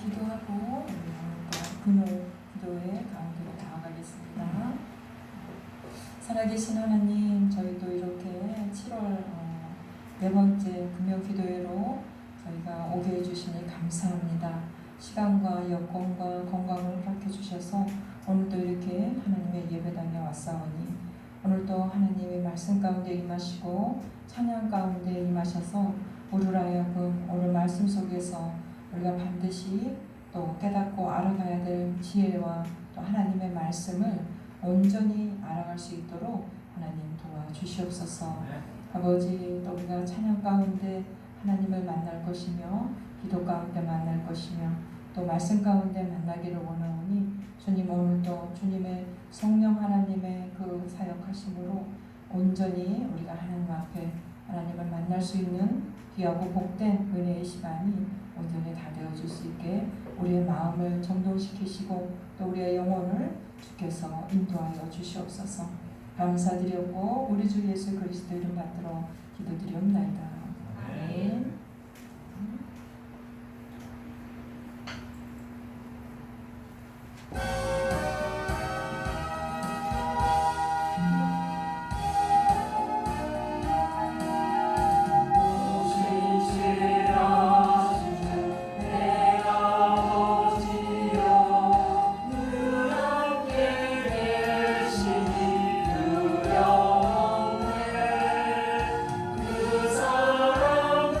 기도하고 또 그늘 기도의 가운데로 나아가겠습니다. 살아계신 하나님, 저희도 이렇게 7월 네 번째 금요 기도회로 저희가 오게 해주시니 감사합니다. 시간과 여건과 건강을 허락해 주셔서 오늘도 이렇게 하나님의 예배당에 왔사오니 오늘도 하나님의 말씀 가운데 임하시고 찬양 가운데 임하셔서 우리로 하여금 오늘 말씀 속에서 우리가 반드시 또 깨닫고 알아가야 될 지혜와 또 하나님의 말씀을 온전히 알아갈 수 있도록 하나님 도와주시옵소서. 아버지, 또 우리가 찬양 가운데 하나님을 만날 것이며 기도 가운데 만날 것이며 또 말씀 가운데 만나기를 원하오니 주님, 오늘도 주님의 성령 하나님의 그 사역하심으로 온전히 우리가 하나님 앞에 하나님을 만날 수 있는 귀하고 복된 은혜의 시간이 온전히 다 되어줄 수 있게 우리의 마음을 정돈시키시고 또 우리의 영혼을 주께서 인도하여 주시옵소서. 감사드리고 우리 주 예수 그리스도 이름 받들어 기도드리옵나이다. 아멘. 그 사랑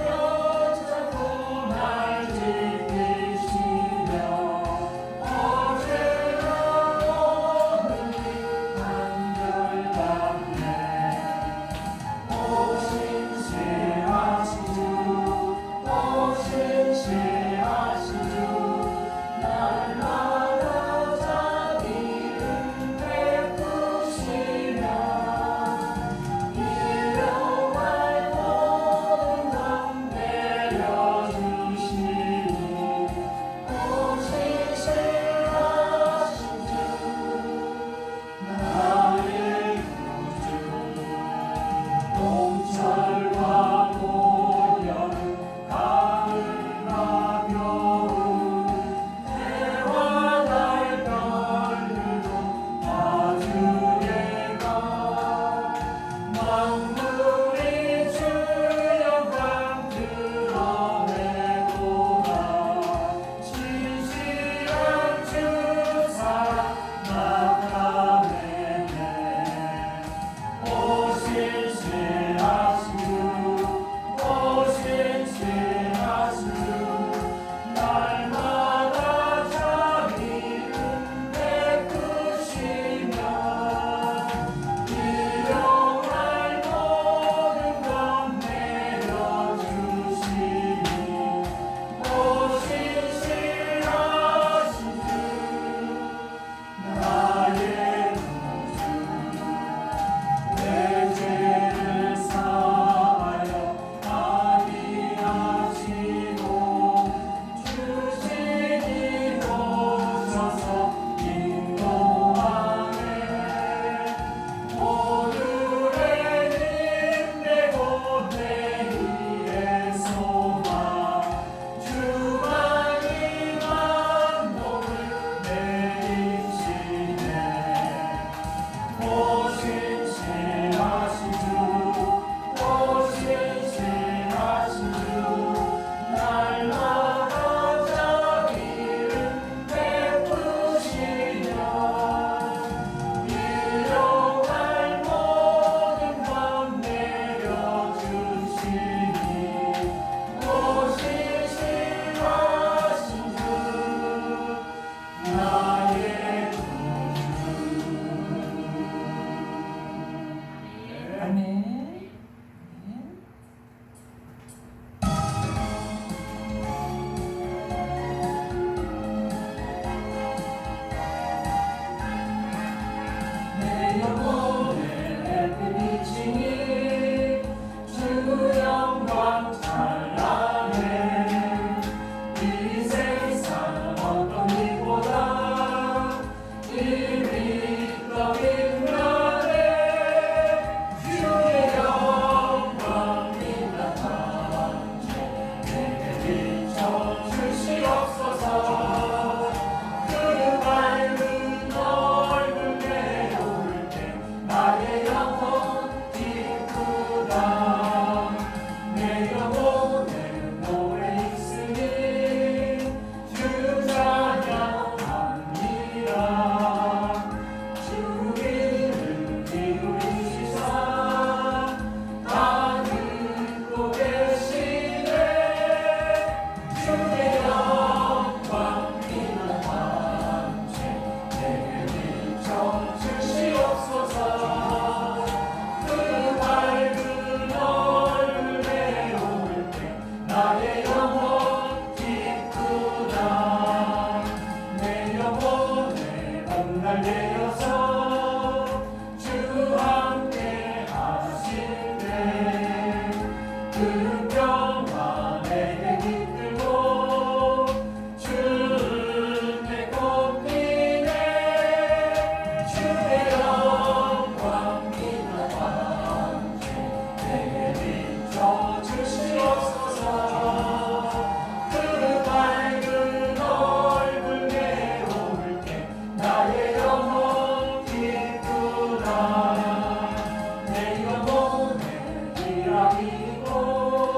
은평화 내게 이끌고 주는 내 꽃이네 주의 영광 빛나는 주 내게 비춰 주시옵소서 그 밝은 얼굴 내올 때 나의 영혼 기쁘라 내 영혼의 기락이고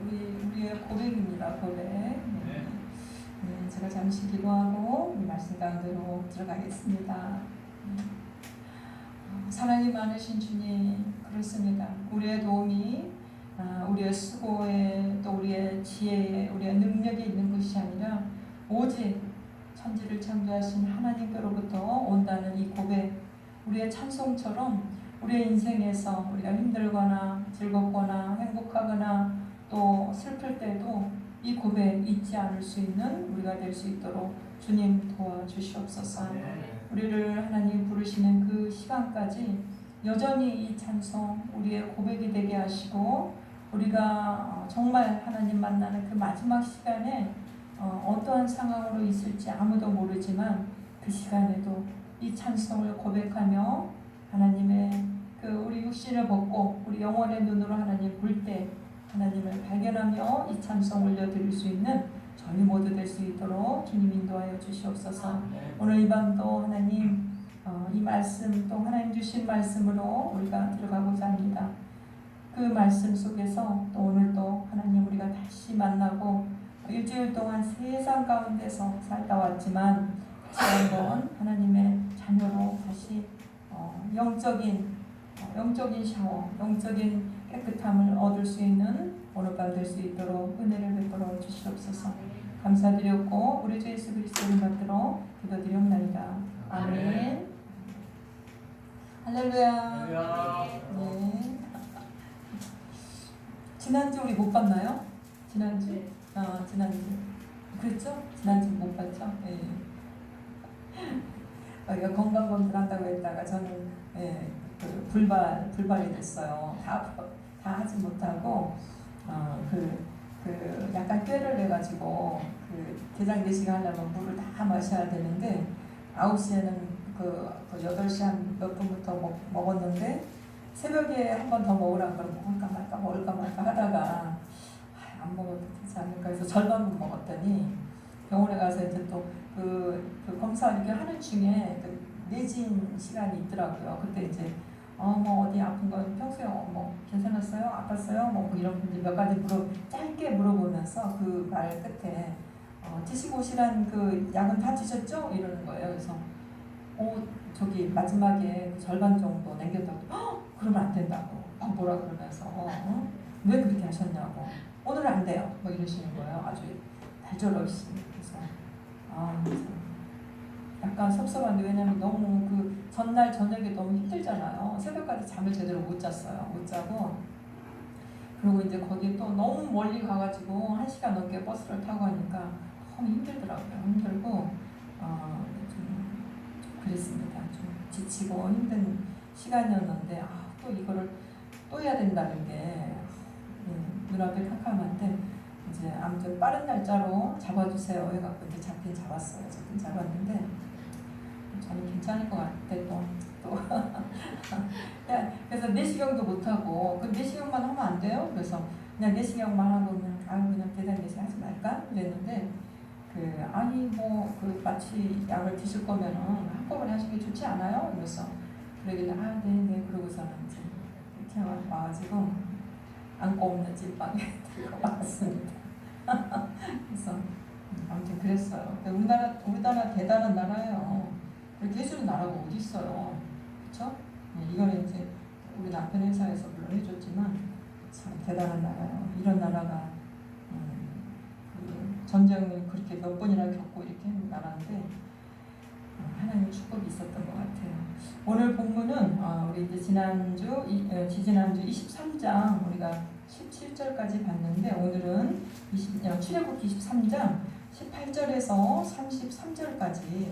우리의 고백입니다. 고백. 네. 제가 잠시 기도하고 이 말씀 가운데로 들어가겠습니다. 사랑이 많으신 주님, 그렇습니다. 우리의 도움이 우리의 수고에 또 우리의 지혜에 우리의 능력이 있는 것이 아니라 오직 천지를 창조하신 하나님께로부터 온다는 이 고백, 우리의 찬송처럼 우리의 인생에서 우리가 힘들거나 즐겁거나 행복하거나 또 슬플 때도 이 고백 잊지 않을 수 있는 우리가 될 수 있도록 주님 도와주시옵소서. 우리를 하나님 부르시는 그 시간까지 여전히 이 찬송 우리의 고백이 되게 하시고 우리가 정말 하나님 만나는 그 마지막 시간에 어떠한 상황으로 있을지 아무도 모르지만 그 시간에도 이 찬송을 고백하며 하나님의 그 우리 육신을 벗고 우리 영혼의 눈으로 하나님 볼 때 하나님을 발견하며 이 찬송 올려드릴 수 있는 저희 모두 될 수 있도록 주님 인도하여 주시옵소서. 오늘 이 밤도 하나님 이 말씀 또 하나님 주신 말씀으로 우리가 들어가고자 합니다. 그 말씀 속에서 또 오늘도 하나님 우리가 다시 만나고 일주일 동안 세상 가운데서 살다 왔지만 다시 한번 하나님의 자녀로 다시 영적인 샤워, 영적인 깨끗함을 얻을 수 있는 오늘 밤 될 수 있도록 은혜를 베풀어 주시옵소서. 감사드렸고 우리 주 예수 그리스도를 받들어 기도드리옵나이다. 아멘. 할렐루야. 네. 지난주 우리 못 봤나요? 지난주? 지난주. 그랬죠? 지난주 못 봤죠? 예. 건강검진 한다고 했다가 저는 그 불발이 됐어요. 다 하지 못하고 약간 꾀를 내가지고 그 대장 내시경 하려면 물을 다 마셔야 되는데 9시에는 그 8시 한 몇 분부터 먹었는데 새벽에 한 번 더 먹으라고 그러면 먹을까 말까 하다가 안 먹어도 되지 않을까 해서 절반만 먹었더니 병원에 가서 이제 또 그 검사 이렇게 하는 중에 그 내진 시간이 있더라고요. 그때 이제 뭐 어디 아픈 건 평소에 뭐 괜찮았어요? 아팠어요? 뭐 이런 몇 가지 짧게 물어보면서 그 말 끝에 드시고 오시란 그 약은 다 드셨죠? 이러는 거예요. 그래서 저기 마지막에 절반 정도 남겼다고 그러면 안 된다고 뭐라 그러면서 왜 그렇게 하셨냐고 오늘 안 돼요 뭐 이러시는 거예요. 아주 발절없이. 그래서 약간 섭섭한데 왜냐면 너무 그 전날 저녁에 너무 힘들잖아요. 새벽까지 잠을 제대로 못 잤어요. 못 자고 그리고 이제 거기 또 너무 멀리 가가지고 1시간 넘게 버스를 타고 가니까 너무 힘들더라고요. 힘들고 좀 그랬습니다. 좀 지치고 힘든 시간이었는데 또 이거를 또 해야 된다는 게 눈앞에 캄캄한데 이제 아무튼 빠른 날짜로 잡아주세요 해갖고 이제 잡긴 잡았는데 저는 괜찮을 것 같아 또 그래서 내시경도 못하고 그 내시경만 하면 안 돼요? 그래서 그냥 내시경만 하고 그냥 대장 내시경 하지 말까? 이랬는데 마취 약을 드실 거면은 한꺼번에 하시는 게 좋지 않아요? 그래서 그러길래 네네 그러고서는 이제 이렇게 와가지고 안고 없는 찐빵에 들어왔습니다. 그래서 아무튼 그랬어요. 우리나라 대단한 나라예요. 그렇게 해주는 나라가 어디 있어요, 그렇죠? 이거는 이제 우리 남편 회사에서 물론 해줬지만 참 대단한 나라예요. 이런 나라가 전쟁을 그렇게 몇 번이나 겪고 이렇게 하는 나라인데 하나님의 축복이 있었던 것 같아요. 오늘 본문은 우리 이제 지지난주 23장 우리가 17절까지 봤는데 오늘은 출애굽기 23장 18절에서 33절까지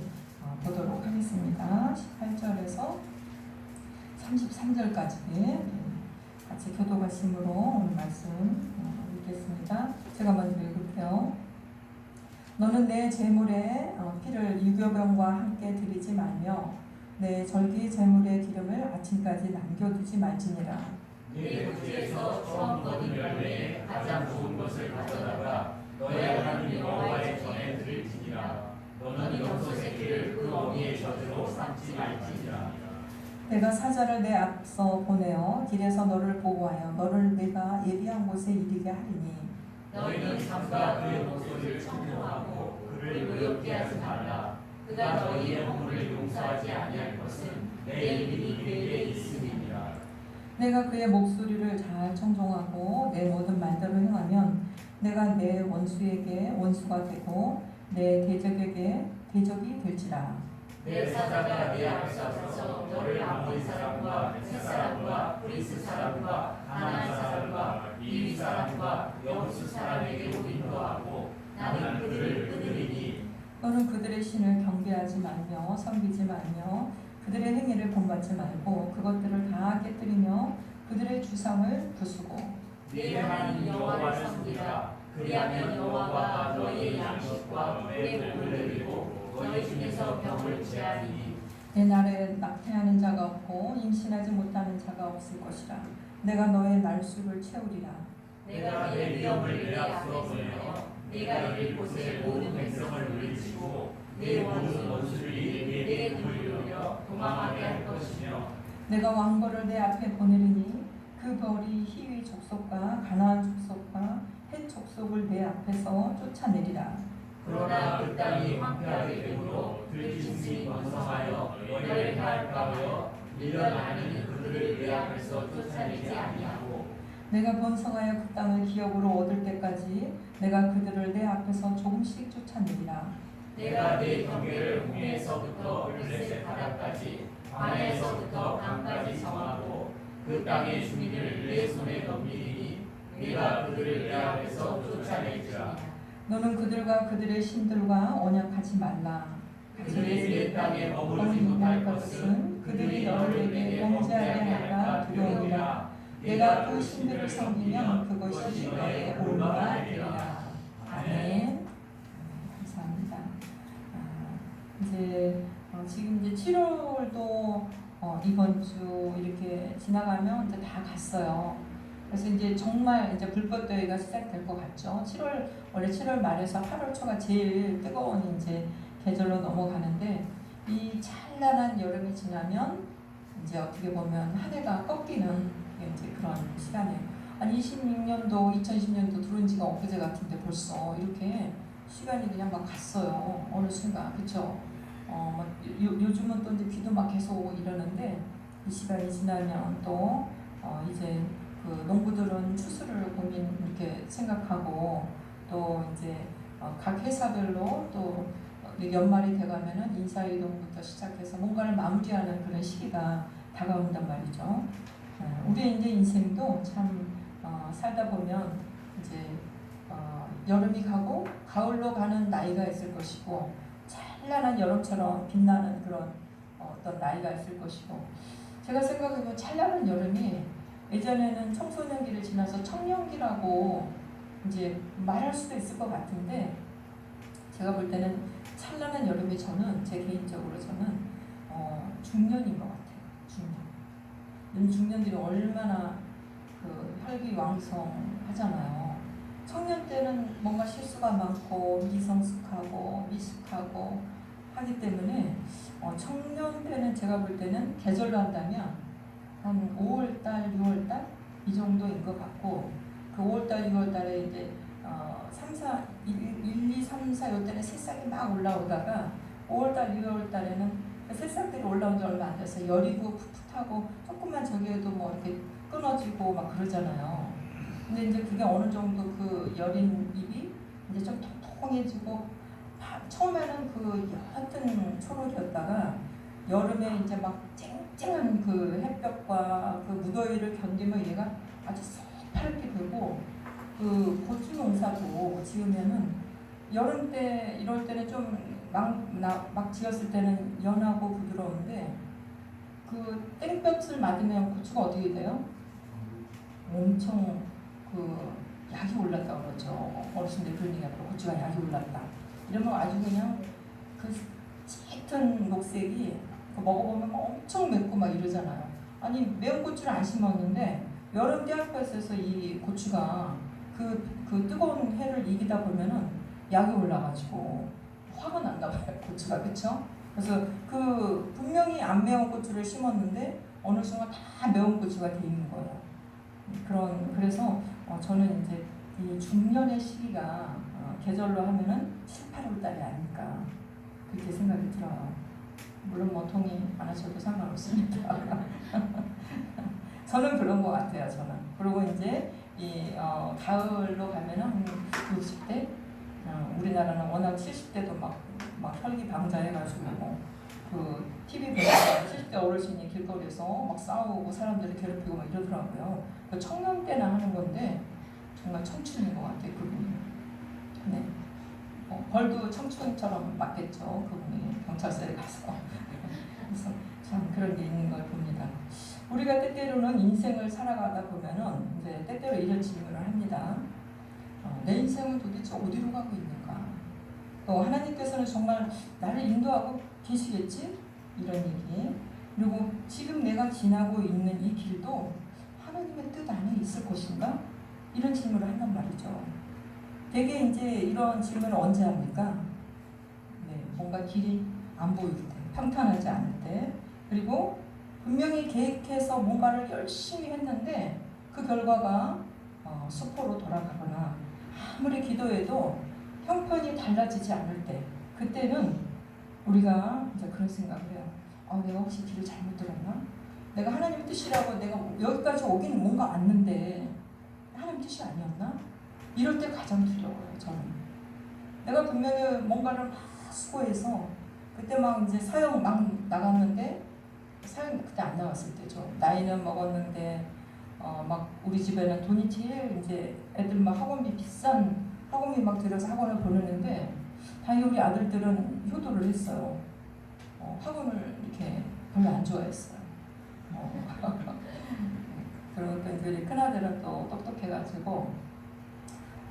보도록 하겠습니다. 18절에서 33절까지 같이 교도관심으로 오늘 말씀 읽겠습니다. 제가 먼저 읽을게요. 너는 내 제물에 피를 유교병과 함께 드리지 말며 내 절기 제물의 기름을 아침까지 남겨두지 말지니라. 네 부지에서 처음 거둔 열매에 가장 좋은 것을 가져다가 너의 하나님 여호와의 전에 드릴지니라. 너는 염소 새끼를 그 어미의 젖으로 삼지 말지니라. 내가 사자를 내 앞서 보내어 길에서 너를 보호하여 너를 내가 예비한 곳에 이르게 하리니 너희는 삼가 그의 목소리를 청종하고 그를 의롭게 하지 말라. 그가 너희의 허물을 용서하지 아니할 것은 내 이름이 그에게 있음이니라. 내가 그의 목소리를 잘 청종하고 내 모든 말대로 행하면 내가 내 원수에게 원수가 되고 내 대적에게 대적이 될지라. 내 사자가 내 앞에서 서서 너를 아모리 사람과 헷 사람과 브리스 사람과 가나안 사람과 이위 사람과 여부스 사람에게 인도하고 나는 그들을 끊으리니. 너는 그들의 신을 경배하지 말며 섬기지 말며 그들의 행위를 본받지 말고 그것들을 다 깨뜨리며 그들의 주상을 부수고 네 하나님 여호와를 섬기라. 그리하면 여호와가 너희의 양식과 너희의 몸을 드리고 너희 중에서 병을 제하리니. 내 날에 낙태하는 자가 없고 임신하지 못하는 자가 없을 것이라. 내가 너의 날수를 채우리라. 내가 내 위엄을 내 앞서 보내어 내가 이를 곳의 모든 백성을 물리치고 내 모든 원수들이 내게 등을 돌려 도망하게 할 것이며. 내가 왕벌을 내 앞에 보내리니 그 벌이 히위 족속과 가나안 족속과 헷 족속을 내 앞에서 쫓아내리라. 그러나 그 땅이 황폐하게 되므로 들짐승이 번성하여 너희를 해할까 밀려나는 그들을 내 앞에서 쫓아내지 아니하고. 내가 번성하여 그 땅을 기업으로 얻을 때까지 내가 그들을 내 앞에서 조금씩 쫓아내리라. 내가 내 경계를 홍해에서부터 블레셋 바다까지 광야에서부터 강까지 정하고 그 땅의 주민을 내 손에 넘기리니 내가 그들을 내 앞에서 쫓아내리라. 너는 그들과 그들의 신들과 언약하지 말라. 그들이 내 땅에 머무르지 못할 것은 그들이 너희에게 범죄하게 할까 두려우니라. 내가 그 신들을 섬기면 그것이 너의 올바가 되리라. 아멘. 감사합니다. 이제 지금 이제 7월도 이번 주 이렇게 지나가면 이제 다 갔어요. 그래서 이제 정말 이제 불꽃대회가 시작될 것 같죠. 원래 7월 말에서 8월 초가 제일 뜨거운 이제 계절로 넘어가는데 이 찬란한 여름이 지나면 이제 어떻게 보면 한 해가 꺾이는 이제 그런 시간이에요. 아니 26년도, 2010년도 들어온 지가 엊그제 같은데 벌써 이렇게 시간이 그냥 막 갔어요. 어느 순간, 그렇죠? 요즘은 또 이제 비도 막 계속 오고 이러는데 이 시간이 지나면 또 이제 그 농부들은 추수를 고민 이렇게 생각하고 또 이제 각 회사별로 또 연말이 돼가면은 인사이동부터 시작해서 뭔가를 마무리하는 그런 시기가 다가온단 말이죠. 우리의 이제 인생도 참 살다 보면 이제 여름이 가고 가을로 가는 나이가 있을 것이고 찬란한 여름처럼 빛나는 그런 어떤 나이가 있을 것이고 제가 생각하면 찬란한 여름이 예전에는 청소년기를 지나서 청년기라고 이제 말할 수도 있을 것 같은데 제가 볼 때는 찬란한 여름이 저는 제 개인적으로 저는 중년인 것 같아요. 중년. 중년들이 얼마나 그 혈기왕성하잖아요. 청년 때는 뭔가 실수가 많고 미성숙하고 미숙하고 하기 때문에 청년 때는 제가 볼 때는 계절로 한다면 한 5월달, 6월달 이 정도인 것 같고 그 5월달, 6월달에 이제 1, 2, 3, 4 이때는 새싹이 막 올라오다가 5월달, 6월달에는 그 새싹들이 올라온 지 얼마 안 돼서 여리고 풋풋하고 조금만 저기 해도 뭐 이렇게 끊어지고 막 그러잖아요. 근데 이제 그게 어느 정도 그 여린 잎이 이제 좀 통통해지고 처음에는 그 옅은 초록이었다가 여름에 이제 막 쨍쨍한 그 햇볕과 그 무더위를 견디면 얘가 아주 새파랗게 되고 그 고추 농사도 지으면은 여름 때 이럴 때는 좀 막 지었을 때는 연하고 부드러운데 그 땡볕을 맞으면 고추가 어떻게 돼요? 엄청 그 약이 올랐다 그러죠. 어르신들 그런 얘기가 고추가 약이 올랐다. 이러면 아주 그냥 그 짙은 녹색이 먹어보면 엄청 맵고 막 이러잖아요. 아니 매운 고추를 안 심었는데 여름 떼학볕에서 이 고추가 그 뜨거운 해를 이기다 보면은 약이 올라가지고 화가 난다 봐요. 고추가 그쵸? 그래서 그 분명히 안 매운 고추를 심었는데 어느 순간 다 매운 고추가 돼 있는 거예요. 그래서 저는 이제 이 중년의 시기가 계절로 하면은 7, 8월 달이 아닐까 그렇게 생각이 들어요. 물론 뭐 동의 안 하셔도 상관없습니다. 저는 그런 것 같아요. 저는. 그리고 이제 이 가을로 가면은 한 60대 우리나라는 워낙 70대도 막 혈기방자해가지고 그 TV 보니까 70대 어르신이 길거리에서 막 싸우고 사람들을 괴롭히고 막 이러더라고요. 그 청년 때나 하는 건데 정말 청춘인 것 같아요. 그분이. 네. 벌도 청춘처럼 맞겠죠. 그분이 경찰서에 가서. 그래서 참 그런 게 있는 걸 봅니다. 우리가 때때로는 인생을 살아가다 보면은 이제 때때로 이런 질문을 합니다. 내 인생은 도대체 어디로 가고 있는가? 또 하나님께서는 정말 나를 인도하고 계시겠지? 이런 얘기. 그리고 지금 내가 지나고 있는 이 길도 하나님의 뜻 안에 있을 것인가? 이런 질문을 한단 말이죠. 되게 이제 이런 질문을 언제 합니까? 네, 뭔가 길이 안 보일 때, 평탄하지 않을 때, 그리고 분명히 계획해서 뭔가를 열심히 했는데 그 결과가 수포로 돌아가거나 아무리 기도해도 형편이 달라지지 않을 때, 그때는 우리가 이제 그런 생각을 해요. 내가 혹시 길을 잘못 들었나? 내가 하나님 뜻이라고 내가 여기까지 오긴 뭔가 왔는데 하나님 뜻이 아니었나? 이럴 때 가장 두려워요. 저는. 내가 분명히 뭔가를 막 수고해서 그때 막 이제 사역 막 나갔는데 사역 그때 안 나왔을 때죠. 나이는 먹었는데 막 우리 집에는 돈이 제일 이제 애들 막 학원비 비싼 학원비 막 들여서 학원을 보내는데 다행히 우리 아들들은 효도를 했어요. 학원을 이렇게 별로 안 좋아했어요. 그리고 또 이제 큰아들은 또 똑똑해가지고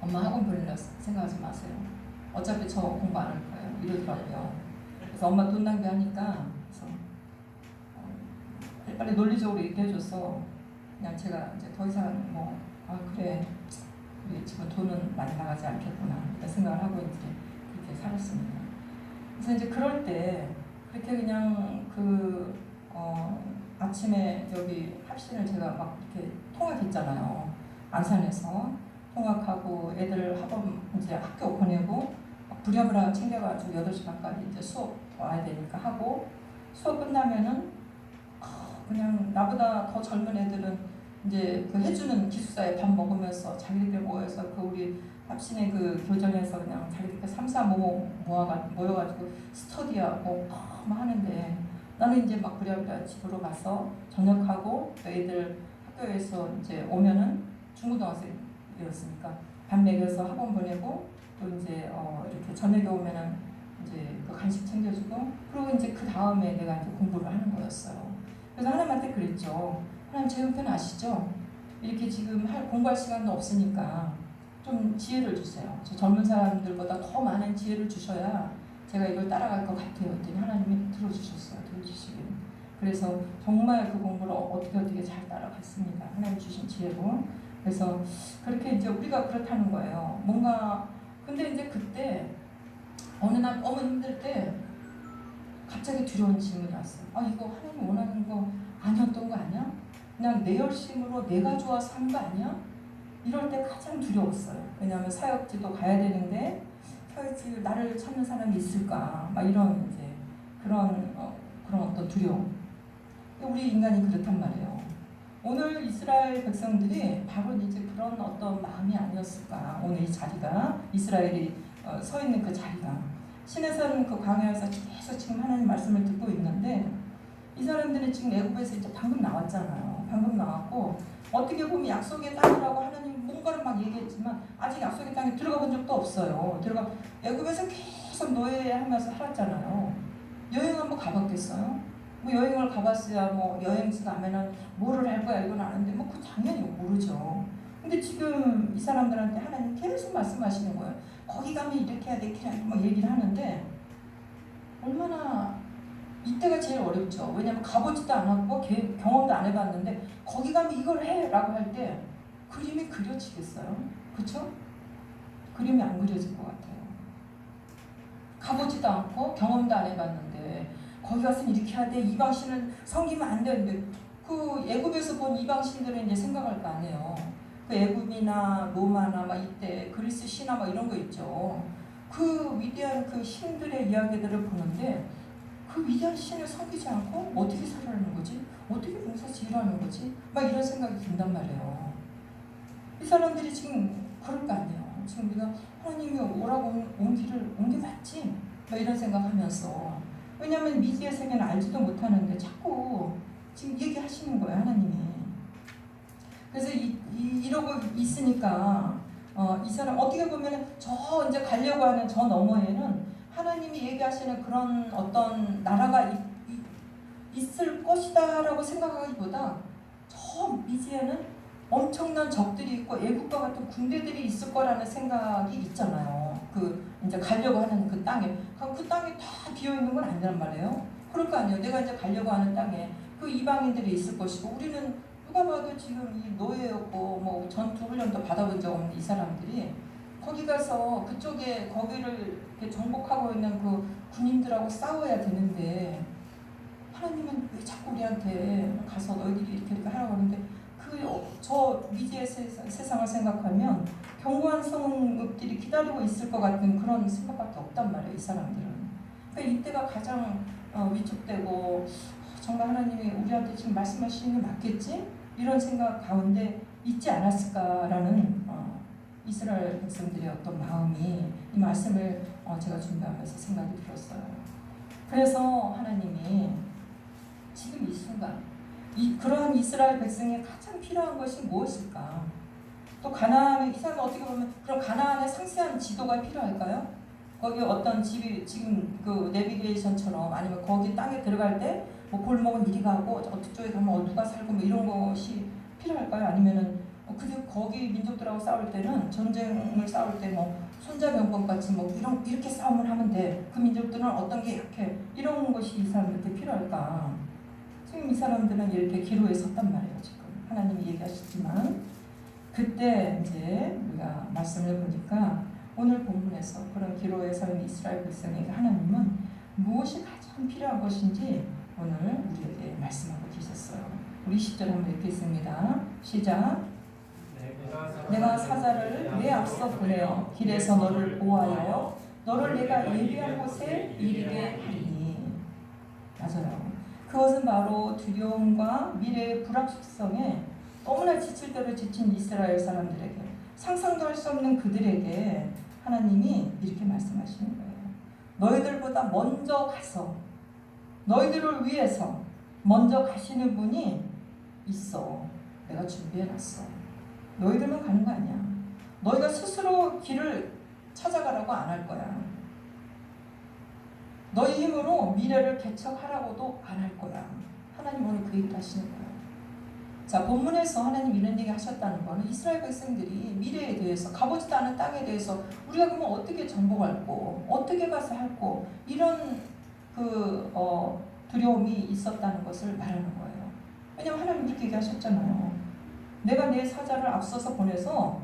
엄마 학원 보내려 생각하지 마세요. 어차피 저 공부 안 할 거예요. 이러더라고요. 그래서 엄마 돈 낭비하니까 그래서 빨리 논리적으로 얘기해줘서 그냥 제가 이제 더 이상 그래 우리 집은 돈은 많이 나가지 않겠구나 이런 생각을 하고 이제 그렇게 살았습니다. 그래서 이제 그럴 때 그렇게 그냥 아침에 여기 합신을 제가 막 이렇게 통학했잖아요. 안산에서 통학하고 애들 학원 이제 학교 보내고 부랴부랴 챙겨가지고 8시 반까지 이제 수업 와야 되니까 하고 수업 끝나면은 그냥 나보다 더 젊은 애들은 이제 그 해주는 기숙사에 밥 먹으면서 자기들 모여서 그 우리 합신의 그 교정에서 그냥 자기들 3, 4 모여가지고 스터디하고 막 하는데 나는 이제 막 부랴부랴 집으로 가서 저녁하고 또 애들 학교에서 이제 오면은 중고등학생이었으니까 밥 먹여서 학원 보내고 또 이제 이렇게 저녁에 오면은 이제 그 간식 챙겨주고 그리고 이제 그 다음에 내가 이제 공부를 하는 거였어요. 그래서 하나님한테 그랬죠. 하나님 제 형편 아시죠? 이렇게 지금 공부할 시간도 없으니까 좀 지혜를 주세요. 저 젊은 사람들보다 더 많은 지혜를 주셔야 제가 이걸 따라갈 것 같아요. 그랬더니 하나님이 들어주셨어요. 들어주시기를. 그래서 정말 그 공부를 어떻게 잘 따라갔습니다. 하나님 주신 지혜로. 그래서 그렇게 이제 우리가 그렇다는 거예요. 뭔가 근데 이제 그때 어느 날 너무 힘들 때 갑자기 두려운 질문이 왔어요. 이거 하나님 원하는 거 아니었던 거 아니야? 그냥 내 열심으로 내가 좋아서 한 거 아니야? 이럴 때 가장 두려웠어요. 왜냐하면 사역지도 가야 되는데 사역지 나를 찾는 사람이 있을까? 막 이런 이제 그런 어떤 두려움. 우리 인간이 그렇단 말이에요. 오늘 이스라엘 백성들이 바로 이제 그런 어떤 마음이 아니었을까? 오늘 이 자리가 이스라엘이 서 있는 그 자리가 신에서는 그 광야에서 계속 지금 하나님 말씀을 듣고 있는데 이 사람들은 지금 애굽에서 이제 방금 나왔잖아요. 방금 나왔고 어떻게 보면 약속의 땅이라고 하나님 뭔가를 막 얘기했지만 아직 약속의 땅에 들어가 본 적도 없어요. 애굽에서 계속 노예하면서 살았잖아요. 여행 한번 가봤겠어요? 뭐 여행을 가봤어야 뭐 여행지 가면은 뭐를 할 거야 이건 아는데 뭐 그 당연히 모르죠. 근데 지금 이 사람들한테 하나님 계속 말씀하시는 거예요. 거기 가면 이렇게 해야 돼, 이렇게 해야 돼, 막 얘기를 하는데 얼마나 이때가 제일 어렵죠. 왜냐면 가보지도 않았고 경험도 안 해봤는데 거기 가면 이걸 해라고 할 때 그림이 그려지겠어요? 그렇죠? 그림이 안 그려질 것 같아요. 가보지도 않고 경험도 안 해봤는데 거기 가서는 이렇게 해야 돼. 이방신은 섬기면 안 되는데 그 애굽에서 본 이방신들은 이제 생각할 거 아니에요. 그 애굽이나 로마나 막 이때 그리스 신화 막 이런 거 있죠. 그 위대한 그 신들의 이야기들을 보는데 그 위대한 신을 섬기지 않고 어떻게 살아가는 거지? 어떻게 봉사 지휘하는 거지? 막 이런 생각이 든단 말이에요. 이 사람들이 지금 그럴 거 아니에요. 지금 우리가 하나님이 오라고 온 길을 온 게 맞지? 막 이런 생각하면서, 왜냐하면 미지의 세계는 알지도 못하는데 자꾸 지금 얘기하시는 거예요, 하나님이. 그래서 이러고 있으니까 이 사람 어떻게 보면 저 이제 가려고 하는 저 너머에는 하나님이 얘기하시는 그런 어떤 나라가 있을 것이다라고 생각하기보다 저 미지에는 엄청난 적들이 있고 애국과 같은 군대들이 있을 거라는 생각이 있잖아요. 그 이제 가려고 하는 그 땅에, 그 땅이 다 비어 있는 건 아니란 말이에요. 그럴 거 아니에요. 내가 이제 가려고 하는 땅에 그 이방인들이 있을 것이고, 우리는 누가 봐도 지금 이 노예였고 뭐 전투 훈련도 받아본 적 없는 이 사람들이 거기 가서 그쪽에 거기를 이렇게 정복하고 있는 그 군인들하고 싸워야 되는데, 하나님은 왜 자꾸 우리한테 가서 너희들이 이렇게 하라고 하는데, 저 미지의 세상을 생각하면 견고한 성읍들이 기다리고 있을 것 같은 그런 생각밖에 없단 말이에요, 이 사람들은. 그러니까 이때가 가장 위축되고, 정말 하나님이 우리한테 지금 말씀하시는 게 맞겠지? 이런 생각 가운데 있지 않았을까라는 이스라엘 백성들의 어떤 마음이, 이 말씀을 제가 준비하면서 생각이 들었어요. 그래서 하나님이 지금 이 순간 그러한 이스라엘 백성에 가장 필요한 것이 무엇일까? 또 가나안의, 이 사람은 어떻게 보면 그럼 가나안의 상세한 지도가 필요할까요? 거기 어떤 집이 지금 그 내비게이션처럼, 아니면 거기 땅에 들어갈 때 뭐 골목은 이리 가고 어떻게 쪽에 가면 누가 살고 뭐 이런 것이 필요할까요? 아니면은 거기 민족들하고 싸울 때는, 전쟁을 싸울 때 뭐 손자병법 같이 뭐 이렇게 싸움을 하면 돼. 그 민족들은 어떤 게 약해. 이런 것이 이 사람들한테 필요할까? 지금 이 사람들은 이렇게 기로에 섰단 말이에요. 지금 하나님이 얘기하시지만, 그때 이제 우리가 말씀을 보니까 오늘 본문에서 그런 기로에 서 있는 이스라엘 백성에게 하나님은 무엇이 가장 필요한 것인지 오늘 우리에게 말씀하고 계셨어요. 우리 10절 한번 읽겠습니다. 시작. 내가 사자를 내 앞서 보내어 길에서 너를 보호하여 너를 내가 예비한 곳에 이르게 하리니. 맞아요. 그것은 바로 두려움과 미래의 불확실성에 너무나 지칠 대로 지친 이스라엘 사람들에게, 상상도 할 수 없는 그들에게 하나님이 이렇게 말씀하시는 거예요. 너희들보다 먼저 가서 너희들을 위해서 먼저 가시는 분이 있어. 내가 준비해놨어. 너희들만 가는 거 아니야. 너희가 스스로 길을 찾아가라고 안 할 거야. 너희 힘으로 미래를 개척하라고도 안 할 거야. 하나님 오늘 그 얘기를 하시는 거예요. 자, 본문에서 하나님 이런 얘기 하셨다는 거는 이스라엘 백성들이 미래에 대해서, 가보지도 않은 땅에 대해서 우리가 그러면 어떻게 정복할 거, 어떻게 가서 할 거, 이런 두려움이 있었다는 것을 말하는 거예요. 왜냐하면 하나님 이렇게 얘기하셨잖아요. 내가 내 사자를 앞서서 보내서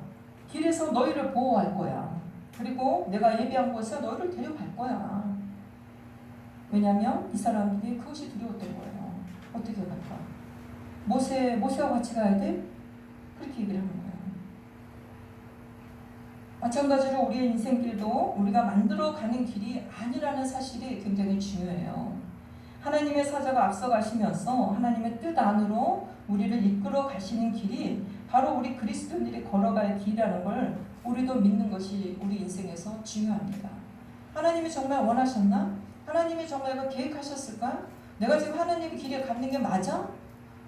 길에서 너희를 보호할 거야. 그리고 내가 예비한 곳에 너희를 데려갈 거야. 왜냐하면 이 사람들이 그것이 두려웠던 거예요. 어떻게 갈까? 모세와 같이 가야 돼? 그렇게 얘기를 하는 거예요. 마찬가지로 우리의 인생길도 우리가 만들어가는 길이 아니라는 사실이 굉장히 중요해요. 하나님의 사자가 앞서 가시면서 하나님의 뜻 안으로 우리를 이끌어 가시는 길이 바로 우리 그리스도인들이 걸어갈 길이라는 걸 우리도 믿는 것이 우리 인생에서 중요합니다. 하나님이 정말 원하셨나? 하나님이 정말 그 계획하셨을까? 내가 지금 하나님의 길에 가는 게 맞아?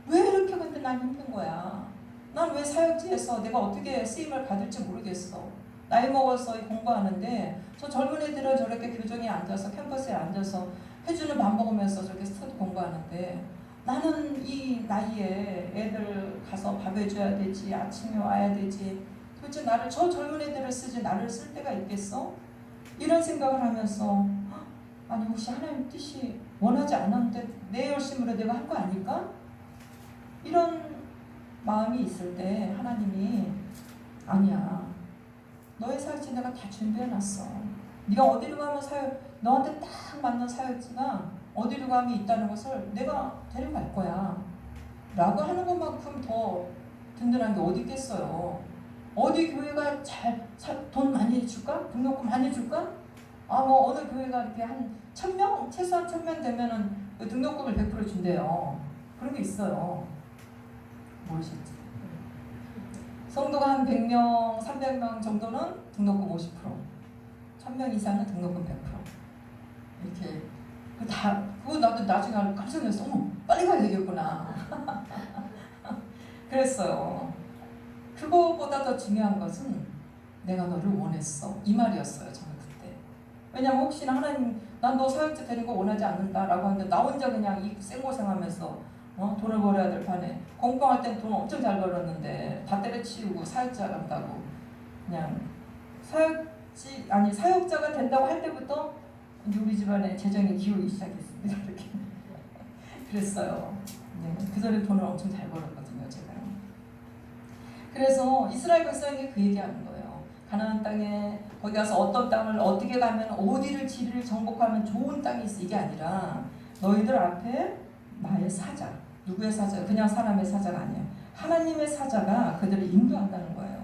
왜 이렇게 근데 난 힘든 거야? 난 왜 사역지에서 내가 어떻게 쓰임을 받을지 모르겠어. 나이 먹어서 공부하는데 저 젊은 애들은 저렇게 교정에 앉아서, 캠퍼스에 앉아서 해주는 밥 먹으면서 저렇게 스터디 공부하는데, 나는 이 나이에 애들 가서 밥 해줘야 되지, 아침에 와야 되지, 도대체 나를, 저 젊은 애들을 쓰지 나를 쓸 때가 있겠어? 이런 생각을 하면서, 아니 혹시 하나님 뜻이 원하지 않았는데 내 열심으로 내가 한 거 아닐까? 이런 마음이 있을 때 하나님이 아니야, 너의 사역지 내가 다 준비해놨어. 네가 어디로 가면 너한테 딱 맞는 사역지가 어디로 가면 있다는 것을 내가 데려갈 거야 라고 하는 것만큼 더 든든한 게 어디 있겠어요. 어디 교회가 돈 많이 줄까? 등록금 많이 줄까? 뭐 어느 교회가 이렇게 한 1000명? 최소한 1000명 되면은 그 등록금을 100% 준대요. 그런 게 있어요. 모르셨지? 성도가 한 100명, 300명 정도는 등록금 50%, 1000명 이상은 등록금 100%. 이렇게 그거 나도 나중에 알고 깜짝 놀랐어. 어머, 빨리 가야 되겠구나. 그랬어요. 그거보다 더 중요한 것은 내가 너를 원했어. 이 말이었어요. 저는 그때. 왜냐면 혹시나 하나님 난 너 사역자 되는 거 원하지 않는다라고 하는데 나 혼자 그냥 이 생고생하면서 돈을 벌어야 될 판에 공부할 땐 돈 엄청 잘 벌었는데 다 때려치우고 사역자 간다고 그냥 사역자가 된다고 할 때부터 이제 우리 집안에 재정이 기울기 시작했습니다. 이렇게 그랬어요. 네, 그 전에 돈을 엄청 잘 벌었거든요, 제가. 그래서 이스라엘 백성에게 그 얘기하는 거예요. 가나안 땅에 거기 가서 어떤 땅을 어떻게 가면 어디를 지리를 정복하면 좋은 땅이 있어. 이게 아니라 너희들 앞에 나의 사자. 누구의 사자? 그냥 사람의 사자가 아니야. 하나님의 사자가 그들을 인도한다는 거예요.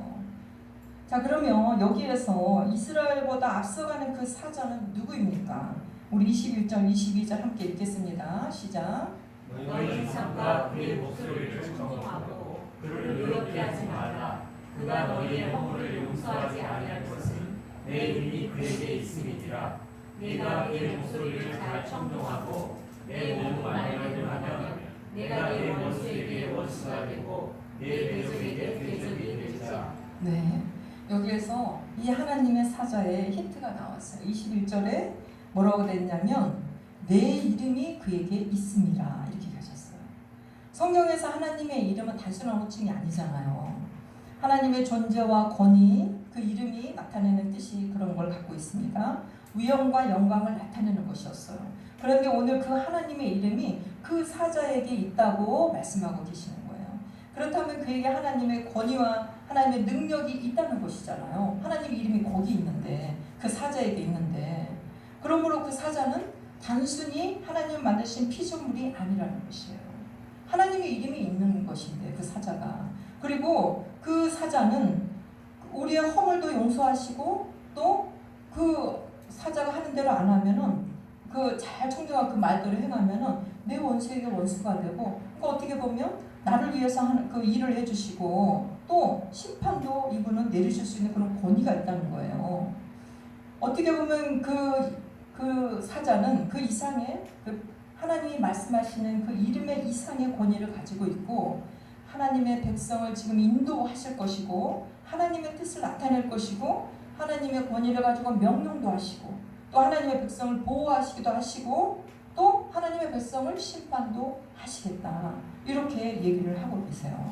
자, 그러면 여기에서 이스라엘보다 앞서가는 그 사자는 누구입니까? 우리 21절, 22절 함께 읽겠습니다. 시작. 너희 삼가 그의 목소리를 청종하고 그를 의롭게 하지 말라. 그가 너희의 허물을 용서하지 아니할 것은 내 이름이 그에게 있음이니라. 네가 그의 목소리를 잘 청종하고 내 모든 말을 하면 내가 내 원수에게 원수가 되고 내 대적에게 대적이 되리라. 네, 여기에서 이 하나님의 사자의 힌트가 나왔어요. 21절에 뭐라고 됐냐면 내 이름이 그에게 있음이라 이렇게 하셨어요. 성경에서 하나님의 이름은 단순한 호칭이 아니잖아요. 하나님의 존재와 권위, 그 이름이 나타내는 뜻이 그런 걸 갖고 있습니다. 위엄과 영광을 나타내는 것이었어요. 그런데 오늘 그 하나님의 이름이 그 사자에게 있다고 말씀하고 계시는 거예요. 그렇다면 그에게 하나님의 권위와 하나님의 능력이 있다는 것이잖아요. 하나님의 이름이 거기 있는데, 그 사자에게 있는데, 그러므로 그 사자는 단순히 하나님 만드신 피조물이 아니라는 것이에요. 하나님의 이름이 있는 것인데, 그 사자가. 그리고 그 사자는 우리의 허물도 용서하시고 또 그 사자가 하는 대로 안 하면은 그 잘 청정한 그 말대로 행하면은 내 원수에게 원수가 되고, 그러니까 어떻게 보면 나를 위해서 하는 그 일을 해주시고 또 심판도 이분은 내리실 수 있는 그런 권위가 있다는 거예요. 어떻게 보면 그 사자는 그 이상의 그 하나님이 말씀하시는 그 이름의 이상의 권위를 가지고 있고, 하나님의 백성을 지금 인도하실 것이고 하나님의 뜻을 나타낼 것이고 하나님의 권위를 가지고 명령도 하시고 또 하나님의 백성을 보호하시기도 하시고 또 하나님의 백성을 심판도 하시겠다, 이렇게 얘기를 하고 계세요.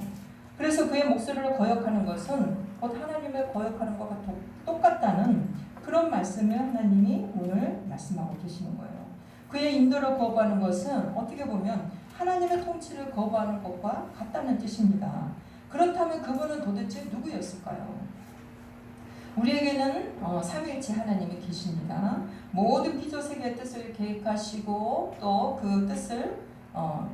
그래서 그의 목소리를 거역하는 것은 곧 하나님을 거역하는 것과 똑같다는 그런 말씀을 하나님이 오늘 말씀하고 계시는 거예요. 그의 인도를 거부하는 것은 어떻게 보면 하나님의 통치를 거부하는 것과 같다는 뜻입니다. 그렇다면 그분은 도대체 누구였을까요? 우리에게는 삼위일체 하나님이 계십니다. 모든 피조세계의 뜻을 계획하시고 또 그 뜻을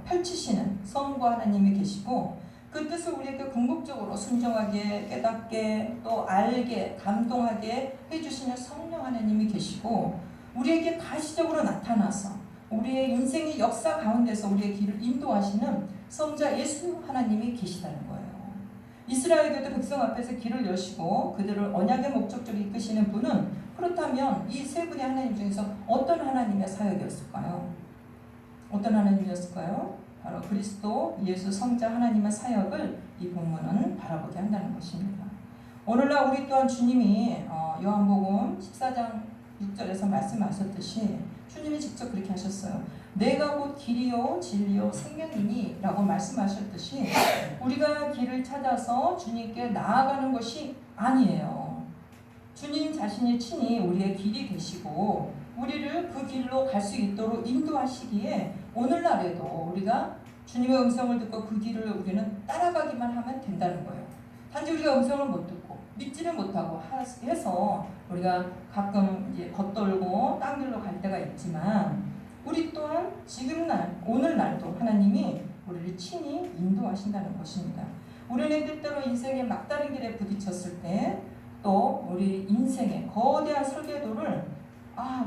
펼치시는 성부 하나님이 계시고, 그 뜻을 우리에게 궁극적으로 순종하게, 깨닫게, 또 알게, 감동하게 해주시는 성령 하나님이 계시고, 우리에게 가시적으로 나타나서 우리의 인생의 역사 가운데서 우리의 길을 인도하시는 성자 예수 하나님이 계시다는 거예요. 이스라엘교도 백성 앞에서 길을 여시고 그들을 언약의 목적적으로 이끄시는 분은, 그렇다면 이 세 분의 하나님 중에서 어떤 하나님의 사역이었을까요? 어떤 하나님이었을까요? 바로 그리스도 예수 성자 하나님의 사역을 이 본문은 바라보게 한다는 것입니다. 오늘날 우리 또한 주님이 요한복음 14장 6절에서 말씀하셨듯이 주님이 직접 그렇게 하셨어요. 내가 곧 길이요 진리요 생명이니 라고 말씀하셨듯이 우리가 길을 찾아서 주님께 나아가는 것이 아니에요. 주님 자신이 친히 우리의 길이 되시고 우리를 그 길로 갈 수 있도록 인도하시기에 오늘날에도 우리가 주님의 음성을 듣고 그 길을 우리는 따라가기만 하면 된다는 거예요. 단지 우리가 음성을 못 듣고 믿지를 못하고 해서 우리가 가끔 이제 겉돌고 딴 길로 갈 때가 있지만, 우리 또한 지금날 오늘날도 하나님이 우리를 친히 인도하신다는 것입니다. 우리는 때때로 인생의 막다른 길에 부딪혔을 때 또 우리 인생의 거대한 설계도를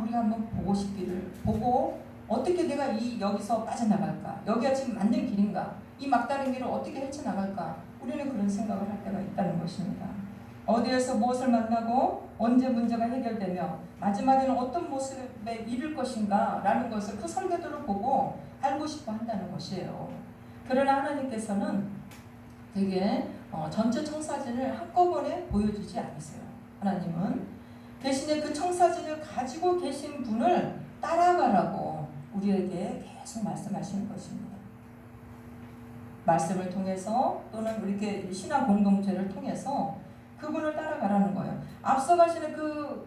우리가 한번 보고 싶기를 보고 어떻게 내가 여기서 빠져나갈까? 여기가 지금 맞는 길인가? 이 막다른 길을 어떻게 헤쳐나갈까? 우리는 그런 생각을 할 때가 있다는 것입니다. 어디에서 무엇을 만나고 언제 문제가 해결되며 마지막에는 어떤 모습에 이를 것인가 라는 것을 그 설계도를 보고 알고 싶어 한다는 것이에요. 그러나 하나님께서는 되게 전체 청사진을 한꺼번에 보여주지 않으세요. 하나님은 대신에 그 청사진을 가지고 계신 분을 따라가라고 우리에게 계속 말씀하시는 것입니다. 말씀을 통해서 또는 우리 신앙 공동체를 통해서 그분을 따라가라는 거예요. 앞서가시는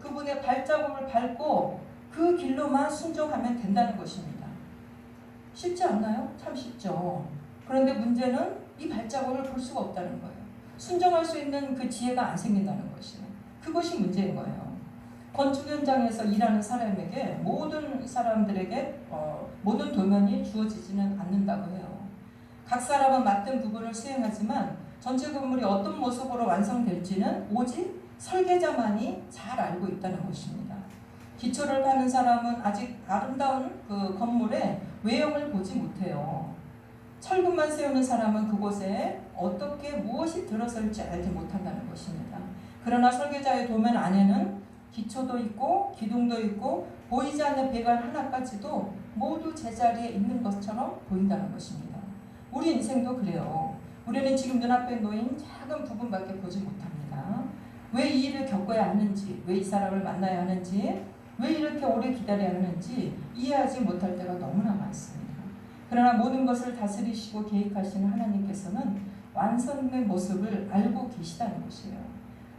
그분의 발자국을 밟고 그 길로만 순종하면 된다는 것입니다. 쉽지 않나요? 참 쉽죠. 그런데 문제는 이 발자국을 볼 수가 없다는 거예요. 순종할 수 있는 그 지혜가 안 생긴다는 것이에요. 그것이 문제인 거예요. 건축 현장에서 일하는 사람에게 모든 사람들에게 모든 도면이 주어지지는 않는다고 해요. 각 사람은 맡은 부분을 수행하지만 전체 건물이 어떤 모습으로 완성될지는 오직 설계자만이 잘 알고 있다는 것입니다. 기초를 파는 사람은 아직 아름다운 그 건물의 외형을 보지 못해요. 철근만 세우는 사람은 그곳에 어떻게 무엇이 들어설지 알지 못한다는 것입니다. 그러나 설계자의 도면 안에는 기초도 있고 기둥도 있고 보이지 않는 배관 하나까지도 모두 제자리에 있는 것처럼 보인다는 것입니다. 우리 인생도 그래요. 우리는 지금 눈앞에 놓인 작은 부분밖에 보지 못합니다. 왜 이 일을 겪어야 하는지, 왜 이 사람을 만나야 하는지, 왜 이렇게 오래 기다려야 하는지 이해하지 못할 때가 너무나 많습니다. 그러나 모든 것을 다스리시고 계획하시는 하나님께서는 완성의 모습을 알고 계시다는 것이에요.